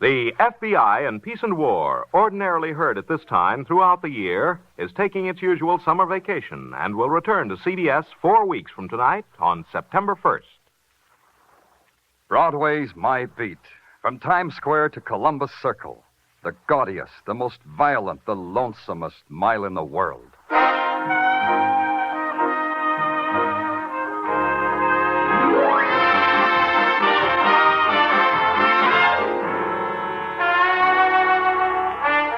The FBI in Peace and War, ordinarily heard at this time throughout the year, is taking its usual summer vacation and will return to CBS 4 weeks from tonight on September 1st. Broadway's my beat. From Times Square to Columbus Circle. The gaudiest, the most violent, the lonesomest mile in the world.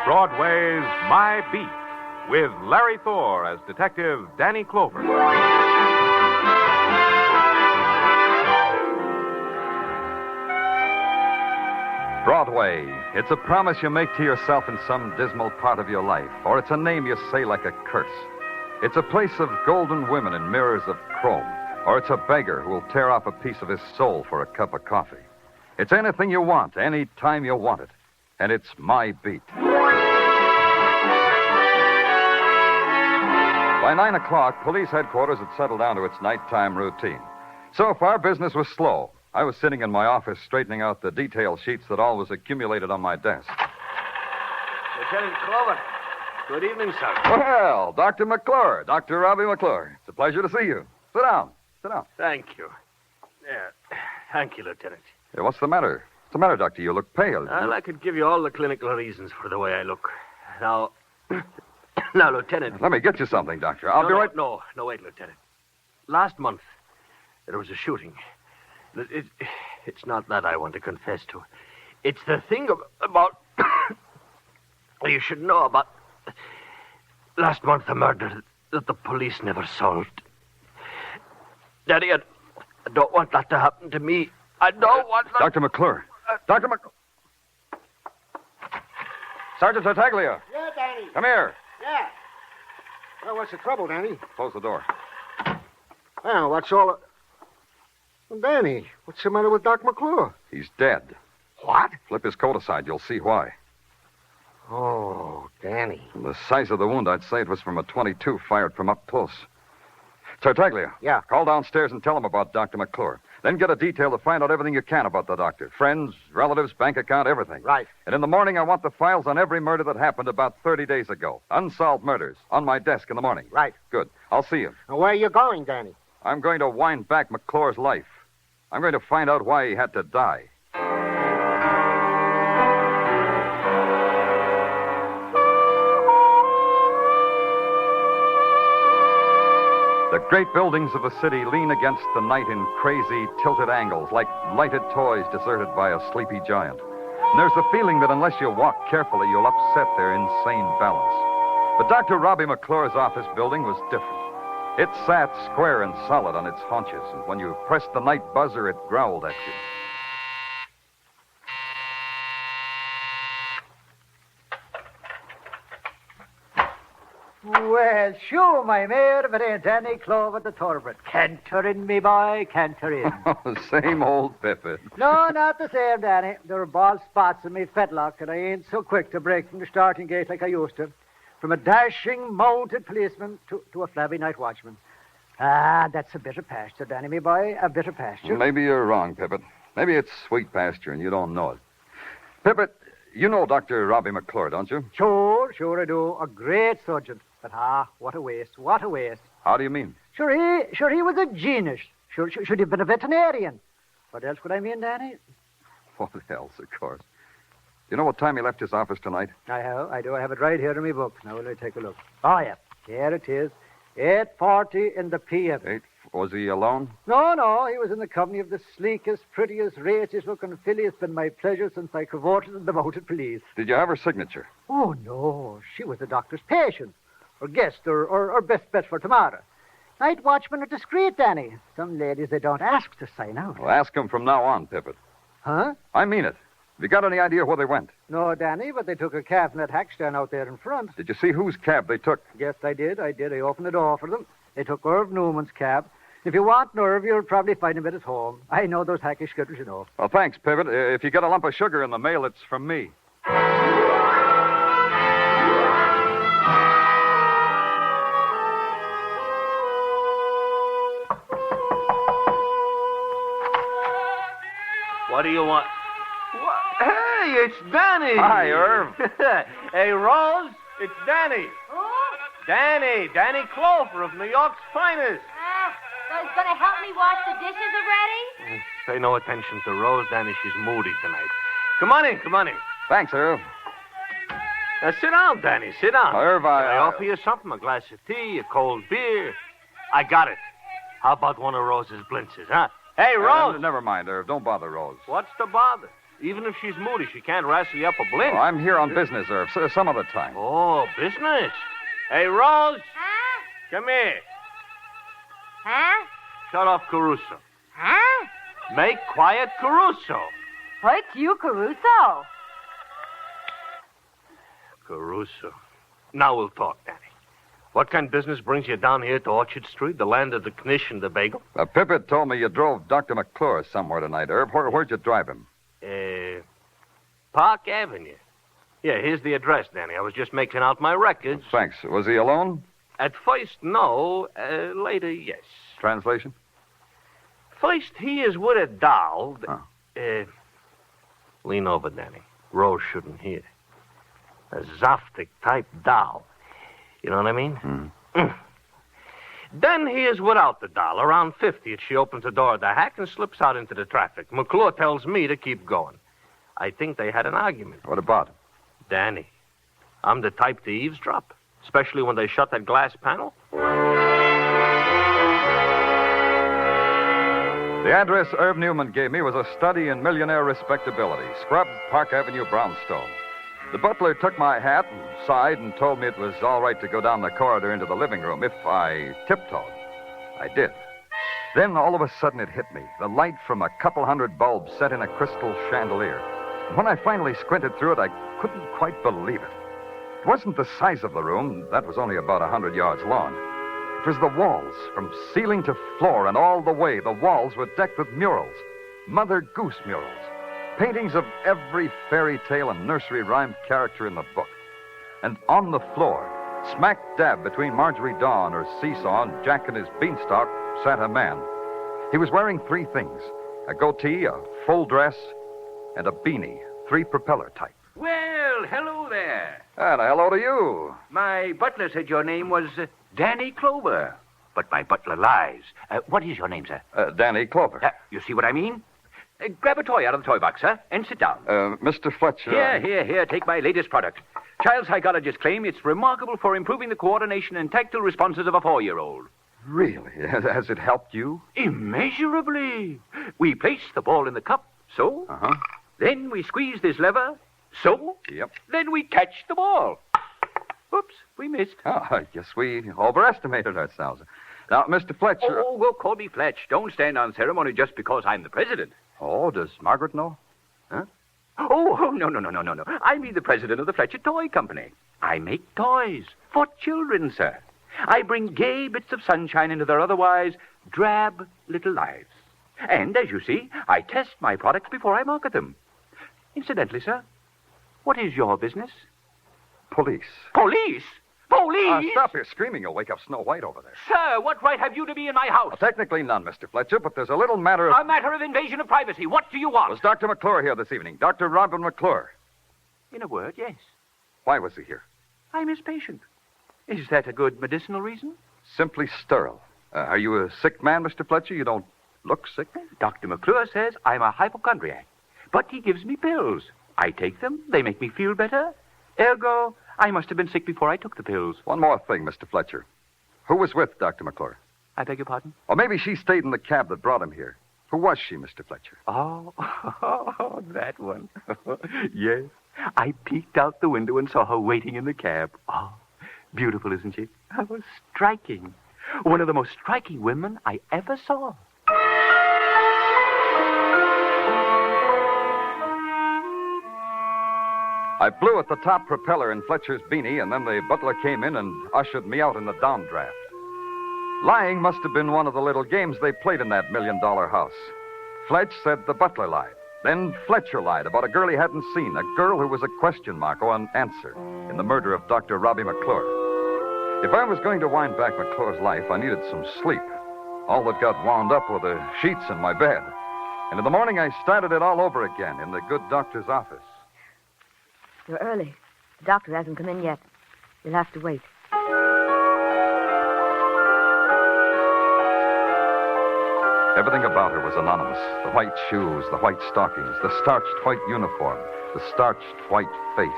Broadway's My Beat, with Larry Thor as Detective Danny Clover. Broadway. It's a promise you make to yourself in some dismal part of your life, or it's a name you say like a curse. It's a place of golden women and mirrors of chrome, or it's a beggar who will tear off a piece of his soul for a cup of coffee. It's anything you want, any time you want it, and it's My Beat. By 9 o'clock, police headquarters had settled down to its nighttime routine. So far, business was slow. I was sitting in my office straightening out the detail sheets that always accumulated on my desk. Lieutenant Clover, good evening, sir. Well, Dr. McClure, Dr. Robbie McClure. It's a pleasure to see you. Sit down. Sit down. Thank you. Thank you, Lieutenant. Hey, what's the matter? What's the matter, Doctor? You look pale. Well, I could give you all the clinical reasons for the way I look. Now, Lieutenant. Let me get you something, Doctor. I'll be right... No, wait, Lieutenant. Last month, there was a shooting. It's not that I want to confess to. It's the thing about... you should know about... Last month, the murder that the police never solved. Daddy, I don't want that to happen to me. I don't want that... Dr. McClure. Dr. McClure. Sergeant Tartaglia. Yeah, Danny. Come here. Yeah. Well, what's the trouble, Danny? Close the door. Well, what's all... Well, Danny, what's the matter with Doc McClure? He's dead. What? Flip his coat aside. You'll see why. Oh, Danny. From the size of the wound, I'd say it was from a .22 fired from up close. Tartaglia. Yeah? Call downstairs and tell him about Dr. McClure. Then get a detail to find out everything you can about the doctor. Friends, relatives, bank account, everything. Right. And in the morning, I want the files on every murder that happened about 30 days ago. Unsolved murders. On my desk in the morning. Right. Good. I'll see you. Now, where are you going, Danny? I'm going to wind back McClure's life. I'm going to find out why he had to die. The great buildings of the city lean against the night in crazy, tilted angles, like lighted toys deserted by a sleepy giant. And there's the feeling that unless you walk carefully, you'll upset their insane balance. But Dr. Robbie McClure's office building was different. It sat square and solid on its haunches, and when you pressed the night buzzer, it growled at you. Well, sure, my mare, if it ain't Danny Clover the Torbert. Canter in, me boy, canter in. Same old Pippin. No, not the same, Danny. There are bald spots in me fetlock, and I ain't so quick to break from the starting gate like I used to. From a dashing mounted policeman to a flabby night watchman. Ah, that's a bit of pasture, Danny, me boy, a bit of pasture. Maybe you're wrong, Pippin. Maybe it's sweet pasture and you don't know it. Pippin, you know Dr. Robbie McClure, don't you? Sure I do. A great surgeon. But, what a waste, what a waste. How do you mean? Sure, he was a genius. Sure, should have been a veterinarian. What else would I mean, Danny? What else, of course. Do you know what time he left his office tonight? I do. I have it right here in my book. Now, let me take a look. Oh, yeah. Here it is. 8:40 in the p.m. Was he alone? No. He was in the company of the sleekest, prettiest, raciest-looking filly. It's been my pleasure since I cavorted in the mounted police. Did you have her signature? Oh, no. She was the doctor's patient. Or guest, or best bet for tomorrow. Night watchmen are discreet, Danny. Some ladies, they don't ask to sign out. Well, ask him from now on, Pippin. Huh? I mean it. Have you got any idea where they went? No, Danny, but they took a cab from that hack stand out there in front. Did you see whose cab they took? Yes, I did. I opened the door for them. They took Irv Newman's cab. If you want Irv, you'll probably find him at his home. I know those hackish skitters, you know. Well, thanks, Pippin. If you get a lump of sugar in the mail, it's from me. What do you want? Hey, Hey, it's Danny. Hi, Irv. Hey, Rose, it's Danny. Who? Danny Clover of New York's finest. So he's going to help me wash the dishes already? Pay no attention to Rose, Danny. She's moody tonight. Come on in. Thanks, Irv. Now, sit down, Danny. Sit down. Irv, Can I offer you something? A glass of tea, a cold beer? I got it. How about one of Rose's blintzes, huh? Hey, Rose. Never mind, Irv. Don't bother Rose. What's the bother? Even if she's moody, she can't wrestle you up a blintz. Oh, I'm here on business, Irv. Some other time. Oh, business. Hey, Rose. Huh? Come here. Huh? Shut off Caruso. Huh? Make quiet Caruso. What's you, Caruso? Caruso. Now we'll talk, Danny. What kind of business brings you down here to Orchard Street, the land of the knish and the bagel? Pippet told me you drove Dr. McClure somewhere tonight, Irv. Where'd you drive him? Park Avenue. Yeah, here's the address, Danny. I was just making out my records. Thanks. Was he alone? At first, no. Later, yes. Translation? First, he is with a doll. Oh. Lean over, Danny. Rose shouldn't hear. A Zoftic-type doll. You know what I mean? Then he is without the doll. Around 50th, she opens the door of the hack and slips out into the traffic. McClure tells me to keep going. I think they had an argument. What about him? Danny, I'm the type to eavesdrop, especially when they shut that glass panel. The address Irv Newman gave me was a study in millionaire respectability, Scrub, Park Avenue, Brownstone. The butler took my hat and sighed and told me it was all right to go down the corridor into the living room if I tiptoed. I did. Then all of a sudden it hit me. The light from a couple hundred bulbs set in a crystal chandelier. And when I finally squinted through it, I couldn't quite believe it. It wasn't the size of the room. That was only about 100 yards long. It was the walls, from ceiling to floor, and all the way, the walls were decked with murals. Mother Goose murals. Paintings of every fairy tale and nursery rhyme character in the book. And on the floor, smack dab between Marjorie Dawn, her seesaw, and Jack and his beanstalk, sat a man. He was wearing three things: a goatee, a full dress, and a beanie, three propeller type. Well, hello there. And hello to you. My butler said your name was Danny Clover. But my butler lies. What is your name, sir? Danny Clover. You see what I mean? Grab a toy out of the toy box, sir, and sit down. Mr. Fletcher. Here. Take my latest product. Child psychologists claim it's remarkable for improving the coordination and tactile responses of a 4-year-old. Really? Has it helped you? Immeasurably. We place the ball in the cup, so. Uh-huh. Then we squeeze this lever, so. Yep. Then we catch the ball. Oops, we missed. Oh, I guess we overestimated ourselves. Now, Mr. Fletcher... Oh, well, call me Fletch. Don't stand on ceremony just because I'm the president. Oh, does Margaret know? Huh? Oh, no. I mean the president of the Fletcher Toy Company. I make toys for children, sir. I bring gay bits of sunshine into their otherwise drab little lives. And, as you see, I test my products before I market them. Incidentally, sir, what is your business? Police. Police? Police? Stop your screaming. You'll wake up Snow White over there. Sir, what right have you to be in my house? Well, technically none, Mr. Fletcher, but there's a little matter of... A matter of invasion of privacy. What do you want? Was Dr. McClure here this evening? Dr. Robin McClure. In a word, yes. Why was he here? I'm his patient. Is that a good medicinal reason? Simply sterile. Are you a sick man, Mr. Fletcher? You don't look sick. Dr. McClure says I'm a hypochondriac, but he gives me pills. I take them. They make me feel better. Ergo, I must have been sick before I took the pills. One more thing, Mr. Fletcher. Who was with Dr. McClure? I beg your pardon? Or maybe she stayed in the cab that brought him here. Who was she, Mr. Fletcher? Oh, that one. Yes. I peeked out the window and saw her waiting in the cab. Oh, beautiful, isn't she? Oh, striking. One of the most striking women I ever saw. I blew at the top propeller in Fletcher's beanie, and then the butler came in and ushered me out in the downdraft. Lying must have been one of the little games they played in that $1 million house. Fletch said the butler lied. Then Fletcher lied about a girl he hadn't seen, a girl who was a question mark or an answer in the murder of Dr. Robbie McClure. If I was going to wind back McClure's life, I needed some sleep. All that got wound up were the sheets in my bed. And in the morning, I started it all over again in the good doctor's office. You're early. The doctor hasn't come in yet. You'll have to wait. Everything about her was anonymous. The white shoes, the white stockings, the starched white uniform, the starched white face,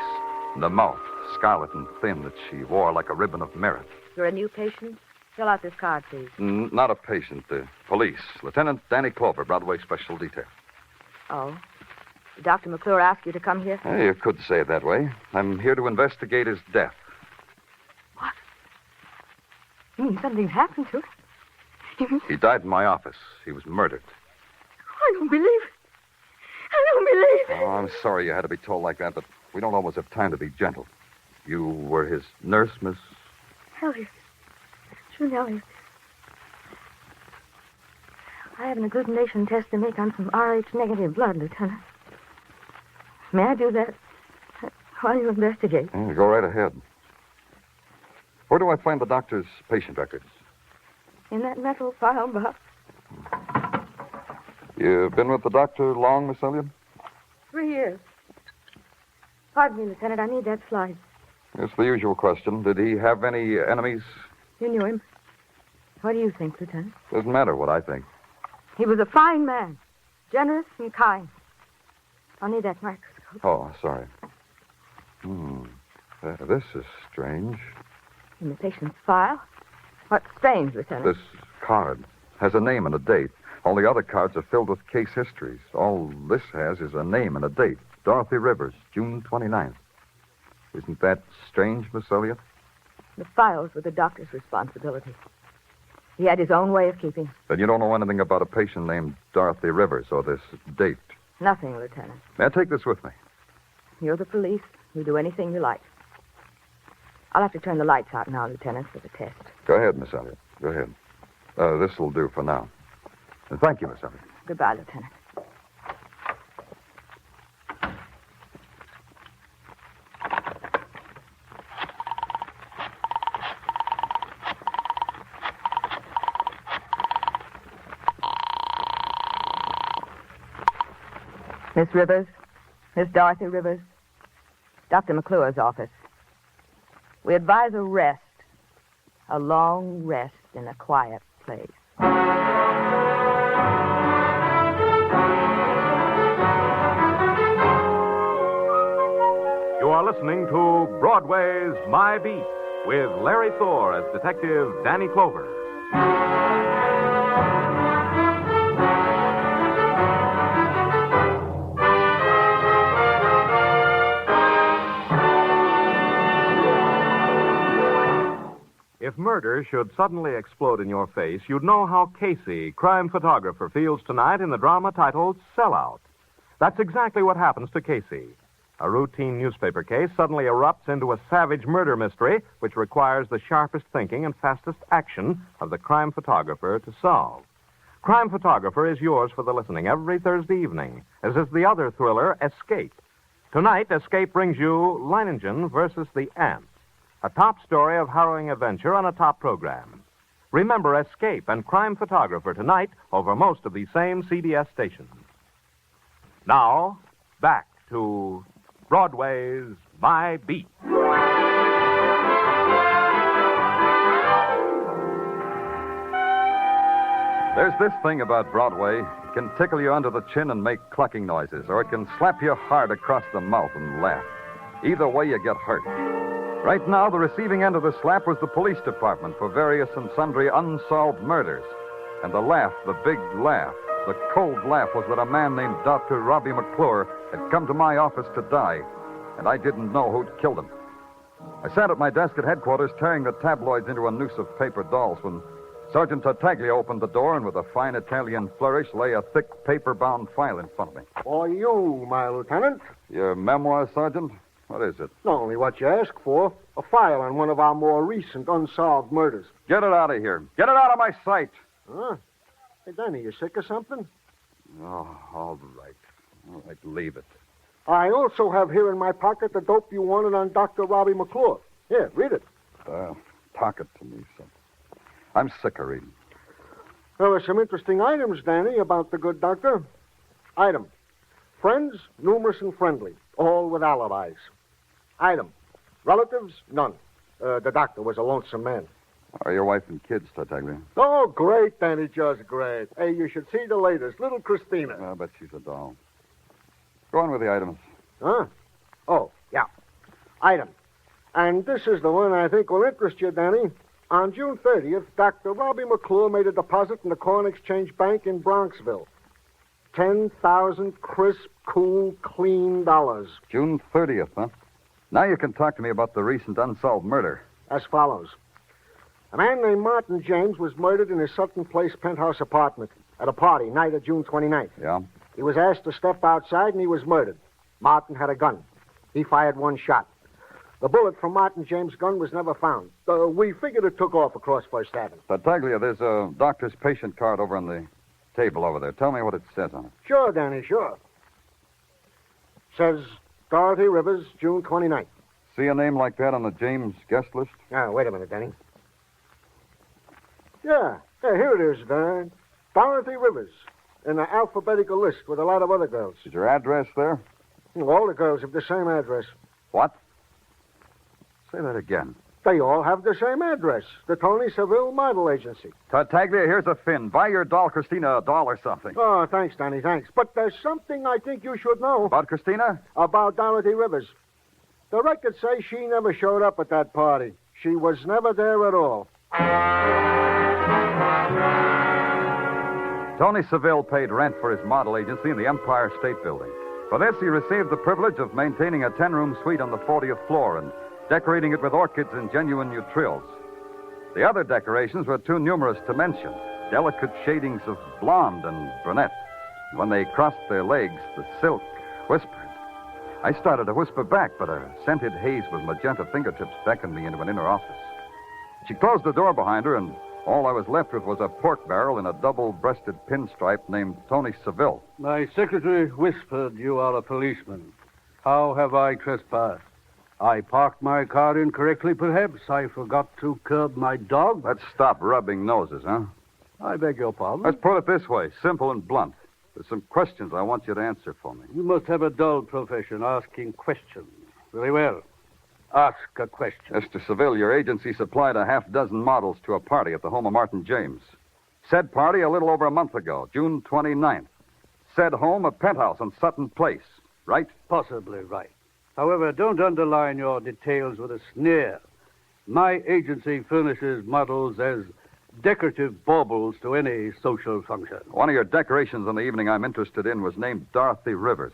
and the mouth, scarlet and thin, that she wore like a ribbon of merit. You're a new patient? Fill out this card, please. Not a patient. Police. Lieutenant Danny Clover, Broadway Special Detail. Oh? Did Dr. McClure ask you to come here? You could say it that way. I'm here to investigate his death. What? You mean something's happened to him? He died in my office. He was murdered. I don't believe it. I don't believe it. Oh, I'm sorry you had to be told like that, but we don't always have time to be gentle. You were his nurse, Miss... Elliott. June Elliott. I have an agglutination test to make on some Rh-negative blood, Lieutenant. May I do that while you investigate? Yeah, go right ahead. Where do I find the doctor's patient records? In that metal file box. You've been with the doctor long, Miss Elliott? 3 years. Pardon me, Lieutenant. I need that slide. It's the usual question. Did he have any enemies? You knew him. What do you think, Lieutenant? Doesn't matter what I think. He was a fine man. Generous and kind. I'll need that microscope. Oh, sorry. This is strange. In the patient's file? What's strange, Lieutenant? This card has a name and a date. All the other cards are filled with case histories. All this has is a name and a date. Dorothy Rivers, June 29th. Isn't that strange, Miss Elliott? The files were the doctor's responsibility. He had his own way of keeping. Then you don't know anything about a patient named Dorothy Rivers or this date. Nothing, Lieutenant. May I take this with me? You're the police. You do anything you like. I'll have to turn the lights out now, Lieutenant, for the test. Go ahead, Miss Elliott. Go ahead. This will do for now. And thank you, Miss Elliott. Goodbye, Lieutenant. Miss Rivers, Miss Dorothy Rivers, Dr. McClure's office. We advise a rest, a long rest in a quiet place. You are listening to Broadway's My Beat with Larry Thor as Detective Danny Clover. If murder should suddenly explode in your face, you'd know how Casey, crime photographer, feels tonight in the drama titled Sellout. That's exactly what happens to Casey. A routine newspaper case suddenly erupts into a savage murder mystery which requires the sharpest thinking and fastest action of the crime photographer to solve. Crime Photographer is yours for the listening every Thursday evening, as is the other thriller, Escape. Tonight, Escape brings you Leiningen versus the Ants, a top story of harrowing adventure on a top program. Remember Escape and Crime Photographer tonight over most of these same CBS stations. Now, back to Broadway's My Beat. There's this thing about Broadway. It can tickle you under the chin and make clucking noises, or it can slap you hard across the mouth and laugh. Either way, you get hurt. Right now, the receiving end of the slap was the police department for various and sundry unsolved murders. And the laugh, the big laugh, the cold laugh was that a man named Dr. Robbie McClure had come to my office to die, and I didn't know who'd killed him. I sat at my desk at headquarters tearing the tabloids into a noose of paper dolls when Sergeant Tartaglia opened the door and with a fine Italian flourish lay a thick paper-bound file in front of me. For you, my lieutenant. Your memoir, Sergeant? What is it? Not only what you asked for. A file on one of our more recent unsolved murders. Get it out of here. Get it out of my sight. Huh? Hey, Danny, you sick or something? Oh, all right. All right, leave it. I also have here in my pocket the dope you wanted on Dr. Robbie McClure. Here, read it. Talk it to me, son. I'm sick of reading. There are some interesting items, Danny, about the good doctor. Item. Friends, numerous and friendly, all with alibis. Item. Relatives? None. The doctor was a lonesome man. How are your wife and kids, Tartaglia? Oh, great, Danny, just great. Hey, you should see the latest. Little Christina. I bet she's a doll. Go on with the items. Huh? Oh, yeah. Item. And this is the one I think will interest you, Danny. On June 30th, Dr. Robbie McClure made a deposit in the Corn Exchange Bank in Bronxville. 10,000 crisp, cool, clean dollars. June 30th, huh? Now you can talk to me about the recent unsolved murder. As follows. A man named Morton James was murdered in his Sutton Place penthouse apartment at a party night of June 29th. Yeah? He was asked to step outside, and he was murdered. Morton had a gun. He fired one shot. The bullet from Morton James' gun was never found. We figured it took off across First Avenue. Tartaglia, there's a doctor's patient card over on the table over there. Tell me what it says on it. Sure, Danny, sure. Says Dorothy Rivers, June 29th. See a name like that on the James guest list? Wait a minute, Danny. Yeah, here it is, Dan. Dorothy Rivers, in the alphabetical list with a lot of other girls. Is your address there? All the girls have the same address. What? Say that again. They all have the same address. The Tony Seville Model Agency. Tartaglia, here's a fin. Buy your doll Christina a doll or something. Oh, thanks, Danny, thanks. But there's something I think you should know. About Christina? About Dorothy Rivers. The records say she never showed up at that party. She was never there at all. Tony Seville paid rent for his model agency in the Empire State Building. For this, he received the privilege of maintaining a 10-room suite on the 40th floor and decorating it with orchids and genuine neutrils. The other decorations were too numerous to mention. Delicate shadings of blonde and brunette. When they crossed their legs, the silk whispered. I started to whisper back, but a scented haze with magenta fingertips beckoned me into an inner office. She closed the door behind her, and all I was left with was a pork barrel in a double-breasted pinstripe named Tony Seville. My secretary whispered you are a policeman. How have I trespassed? I parked my car incorrectly, perhaps. I forgot to curb my dog. Let's stop rubbing noses, huh? I beg your pardon. Let's put it this way, simple and blunt. There's some questions I want you to answer for me. You must have a dull profession, asking questions. Very well. Ask a question. Mr. Seville, your agency supplied a half-dozen models to a party at the home of Martin James. Said party a little over a month ago, June 29th. Said home a penthouse on Sutton Place, right? Possibly right. However, don't underline your details with a sneer. My agency furnishes models as decorative baubles to any social function. One of your decorations on the evening I'm interested in was named Dorothy Rivers.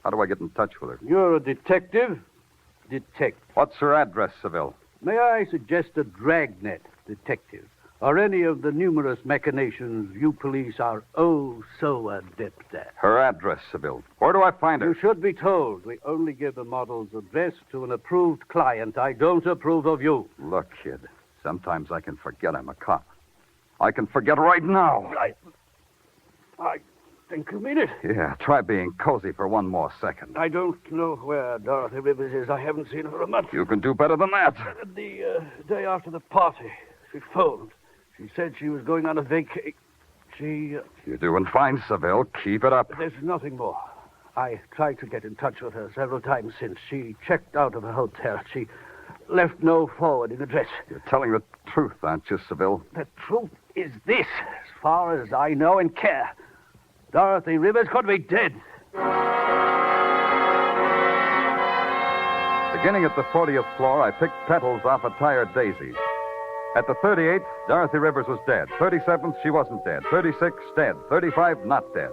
How do I get in touch with her? You're a detective? Detective. What's her address, Seville? May I suggest a dragnet detective, or any of the numerous machinations you police are oh so adept at? Her address, Seville. Where do I find her? You should be told. We only give the model's address to an approved client. I don't approve of you. Look, kid, sometimes I can forget I'm a cop. I can forget right now. I think you mean it. Yeah, try being cozy for one more second. I don't know where Dorothy Rivers is. I haven't seen her for a month. You can do better than that. The day after the party, she phoned. She said she was going on a vacation. You're doing fine, Seville. Keep it up. There's nothing more. I tried to get in touch with her several times since. She checked out of the hotel. She left no forwarding address. You're telling the truth, aren't you, Seville? The truth is this, as far as I know and care. Dorothy Rivers could be dead. Beginning at the 40th floor, I picked petals off a tired daisy. At the 38th, Dorothy Rivers was dead. 37th, she wasn't dead. 36th, dead. 35, not dead.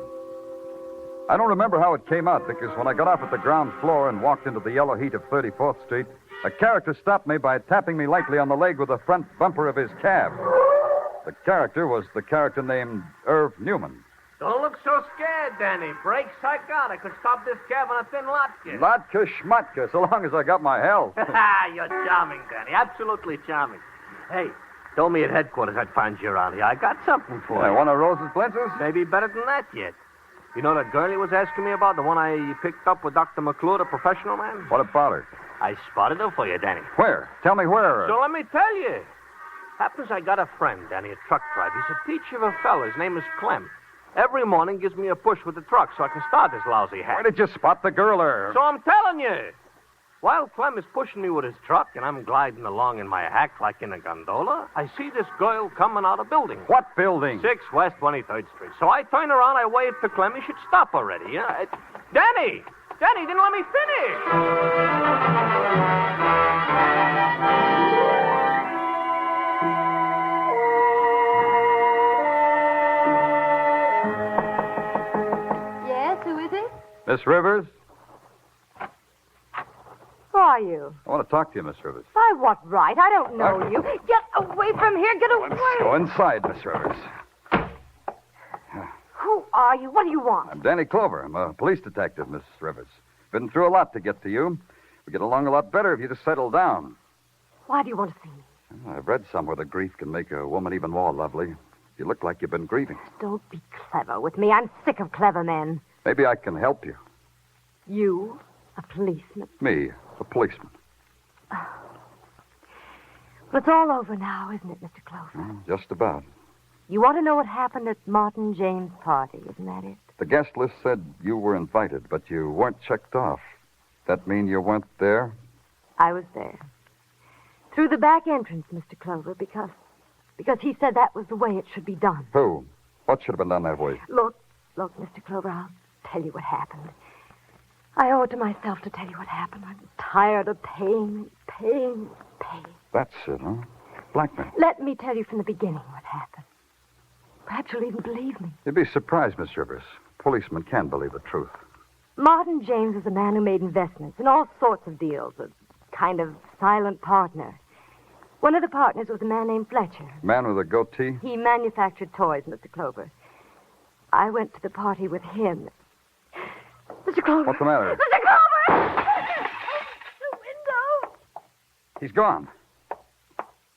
I don't remember how it came out, because when I got off at the ground floor and walked into the yellow heat of 34th Street, a character stopped me by tapping me lightly on the leg with the front bumper of his cab. The character was the character named Irv Newman. Don't look so scared, Danny. Brake psychotic. Could stop this cab on a thin latke. Latka schmatka, so long as I got my health. You're charming, Danny. Absolutely charming. Hey, told me at headquarters I'd find you around here. I got something for you. One of Rose's blintzes? Maybe better than that yet. You know that girl you was asking me about? The one I picked up with Dr. McClure, the professional man? What about her? I spotted her for you, Danny. Where? Tell me where. So let me tell you. Happens I got a friend, Danny, a truck driver. He's a teacher of a fella. His name is Clem. Every morning gives me a push with the truck so I can start this lousy hat. Where did you spot the girl, Irv? So I'm telling you. While Clem is pushing me with his truck and I'm gliding along in my hack like in a gondola, I see this girl coming out of building. What building? 6 West 23rd Street. So I turn around, I wave to Clem. He should stop already. Danny! Danny, didn't let me finish! Yes, who is it? Miss Rivers? Who are you? I want to talk to you, Miss Rivers. By what right? I don't know you. Get away from here. Get away. Let's go inside, Miss Rivers. Who are you? What do you want? I'm Danny Clover. I'm a police detective, Miss Rivers. Been through a lot to get to you. We get along a lot better if you just settle down. Why do you want to see me? I've read somewhere that grief can make a woman even more lovely. You look like you've been grieving. Don't be clever with me. I'm sick of clever men. Maybe I can help you. You, a policeman. Me, a policeman. Well, it's all over now, isn't it, Mr. Clover? Just about. You want to know what happened at Martin Jane's party, isn't that it? The guest list said you were invited, but you weren't checked off. That mean you weren't there? I was there. Through the back entrance, Mr. Clover, because he said that was the way it should be done. Who? What should have been done that way? Look, Mr. Clover, I'll tell you what happened. I owe it to myself to tell you what happened. I'm tired of paying. That's it, huh? Blackmail. Let me tell you from the beginning what happened. Perhaps you'll even believe me. You'd be surprised, Miss Rivers. Policemen can believe the truth. Martin James was a man who made investments in all sorts of deals, a kind of silent partner. One of the partners was a man named Fletcher. Man with a goatee? He manufactured toys, Mr. Clover. I went to the party with him. Mr. Clover. What's the matter? Mr. Clover! The window! He's gone.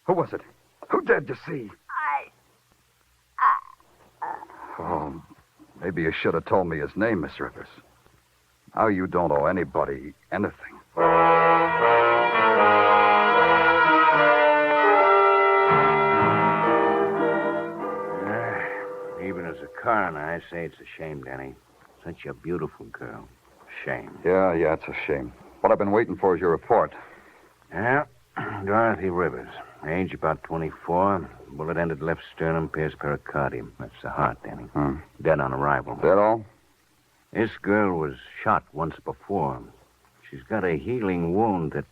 Who was it? Who did you see? Oh, maybe you should have told me his name, Miss Rivers. Now you don't owe anybody anything. Even as a coroner, I say it's a shame, Danny. Such a beautiful girl. Shame. Yeah, it's a shame. What I've been waiting for is your report. Yeah, Dorothy Rivers. Age about 24. Bullet ended left sternum, pierced pericardium. That's the heart, Danny. Dead on arrival. That all? This girl was shot once before. She's got a healing wound that,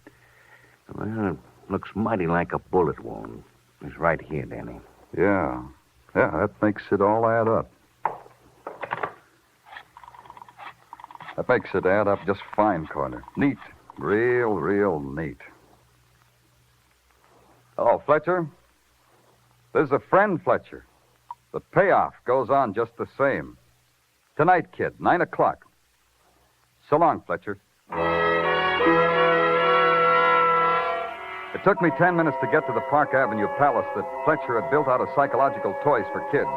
well, it looks mighty like a bullet wound. It's right here, Danny. Yeah, that makes it all add up. That makes it add up just fine, Corner. Neat. Real neat. Oh, Fletcher? This is a friend, Fletcher. The payoff goes on just the same. Tonight, kid, 9 o'clock. So long, Fletcher. It took me 10 minutes to get to the Park Avenue Palace that Fletcher had built out of psychological toys for kids.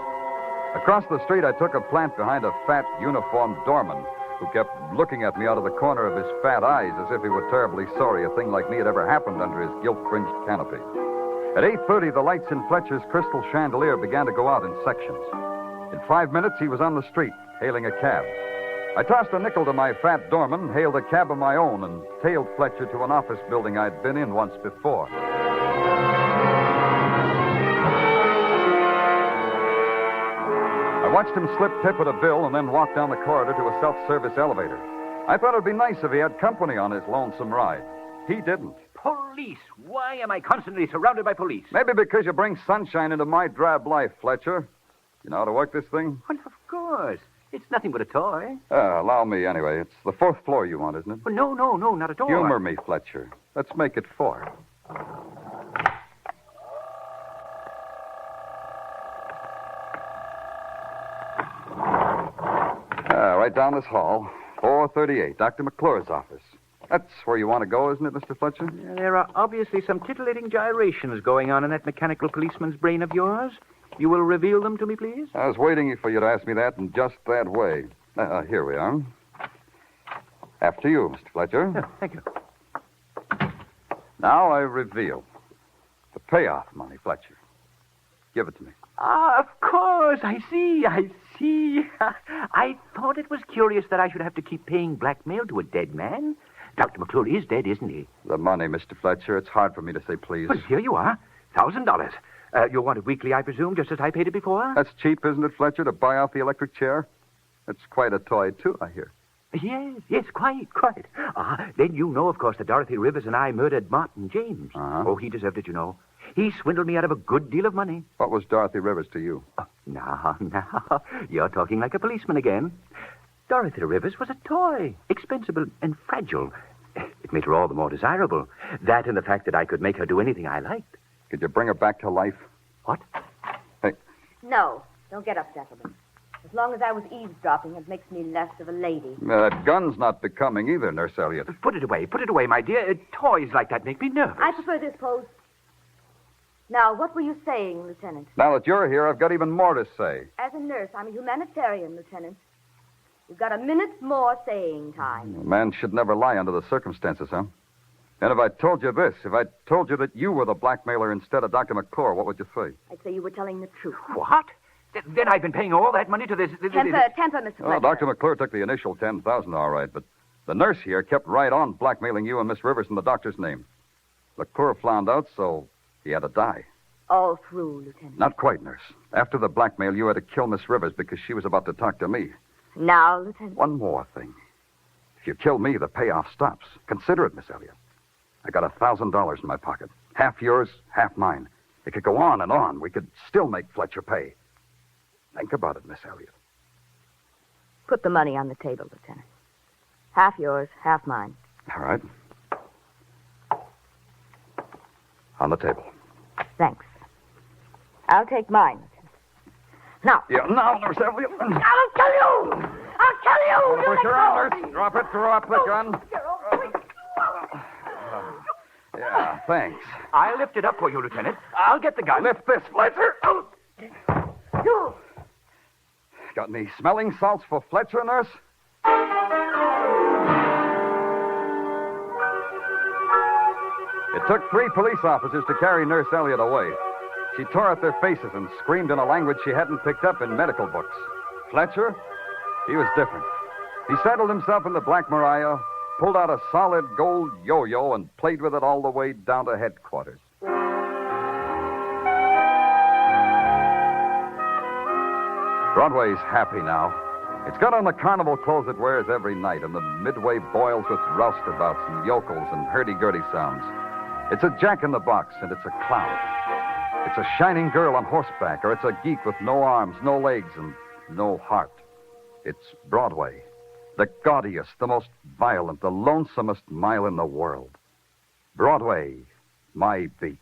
Across the street, I took a plant behind a fat, uniformed doorman who kept looking at me out of the corner of his fat eyes as if he were terribly sorry a thing like me had ever happened under his gilt-fringed canopy. At 8:30, the lights in Fletcher's crystal chandelier began to go out in sections. In 5 minutes, he was on the street, hailing a cab. I tossed a nickel to my fat doorman, hailed a cab of my own, and tailed Fletcher to an office building I'd been in once before. I watched him slip Tippett a bill and then walk down the corridor to a self-service elevator. I thought it'd be nice if he had company on his lonesome ride. He didn't. Police! Why am I constantly surrounded by police? Maybe because you bring sunshine into my drab life, Fletcher. You know how to work this thing? Well, of course. It's nothing but a toy. Allow me anyway. It's the 4th floor you want, isn't it? Well, no, not at all. Humor me, Fletcher. Let's make it 4. Right down this hall. 438, Dr. McClure's office. That's where you want to go, isn't it, Mr. Fletcher? There are obviously some titillating gyrations going on in that mechanical policeman's brain of yours. You will reveal them to me, please? I was waiting for you to ask me that in just that way. Here we are. After you, Mr. Fletcher. Oh, thank you. Now I reveal. The payoff money, Fletcher. Give it to me. Ah, of course. I see. I thought it was curious that I should have to keep paying blackmail to a dead man. Dr. McClure is dead, isn't he? The money, Mr. Fletcher. It's hard for me to say please. Well, here you are. $1,000. You'll want it weekly, I presume, just as I paid it before? That's cheap, isn't it, Fletcher, to buy out the electric chair? It's quite a toy, too, I hear. Yes, quite. Then you know, of course, that Dorothy Rivers and I murdered Martin James. Uh-huh. Oh, he deserved it, you know. He swindled me out of a good deal of money. What was Dorothy Rivers to you? Oh, now, you're talking like a policeman again. Dorothy Rivers was a toy, expensive and fragile. It made her all the more desirable. That and the fact that I could make her do anything I liked. Could you bring her back to life? What? Hey. No, don't get up, gentlemen. As long as I was eavesdropping, it makes me less of a lady. That gun's not becoming either, Nurse Elliott. Put it away, my dear. Toys like that make me nervous. I prefer this pose. Now, what were you saying, Lieutenant? Now that you're here, I've got even more to say. As a nurse, I'm a humanitarian, Lieutenant. You've got a minute's more saying time. A man should never lie under the circumstances, huh? And if I told you this, if I told you that you were the blackmailer instead of Dr. McClure, what would you say? I'd say you were telling the truth. What? Then I've been paying all that money to this... Temper, Mr. Fletcher. Oh, Dr. McClure took the initial $10,000, all right, but the nurse here kept right on blackmailing you and Miss Rivers in the doctor's name. McClure found out, so he had to die. All through, Lieutenant. Not quite, nurse. After the blackmail, you had to kill Miss Rivers because she was about to talk to me. Now, Lieutenant. One more thing. If you kill me, the payoff stops. Consider it, Miss Elliott. I got $1,000 in my pocket. Half yours, half mine. It could go on and on. We could still make Fletcher pay. Think about it, Miss Elliott. Put the money on the table, Lieutenant. Half yours, half mine. All right. On the table. Thanks. I'll take mine, Lieutenant. Now. Yeah, now, Nurse Elliott. I'll kill you! Put your arm, nurse. Drop it. Drop the gun. Yeah, thanks. I'll lift it up for you, Lieutenant. I'll get the gun. Lift this, Fletcher. You! Got any smelling salts for Fletcher, nurse? It took 3 police officers to carry Nurse Elliott away. She tore at their faces and screamed in a language she hadn't picked up in medical books. Fletcher? He was different. He settled himself in the Black Maria, pulled out a solid gold yo-yo, and played with it all the way down to headquarters. Broadway's happy now. It's got on the carnival clothes it wears every night, and the Midway boils with roustabouts and yokels and hurdy-gurdy sounds. It's a jack-in-the-box, and it's a clown. It's a shining girl on horseback, or it's a geek with no arms, no legs, and no heart. It's Broadway, the gaudiest, the most violent, the lonesomest mile in the world. Broadway, my beat.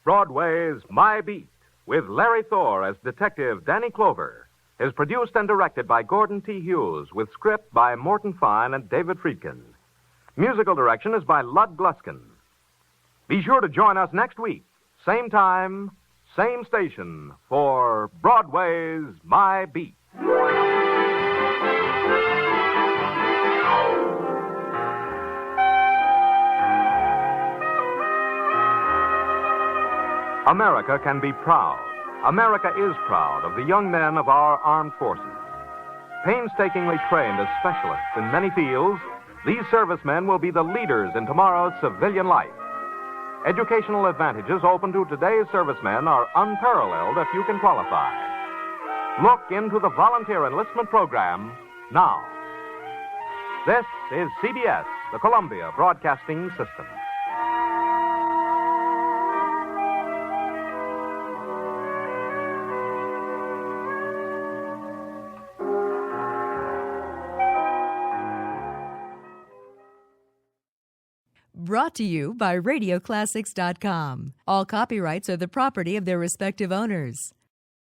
Broadway's My Beat, with Larry Thor as Detective Danny Clover, is produced and directed by Gordon T. Hughes, with script by Morton Fine and David Friedkin. Musical direction is by Lud Gluskin. Be sure to join us next week, same time, same station, for Broadway's My Beat. America can be proud. America is proud of the young men of our armed forces. Painstakingly trained as specialists in many fields, these servicemen will be the leaders in tomorrow's civilian life. Educational advantages open to today's servicemen are unparalleled if you can qualify. Look into the volunteer enlistment program now. This is CBS, the Columbia Broadcasting System. Brought to you by RadioClassics.com. All copyrights are the property of their respective owners.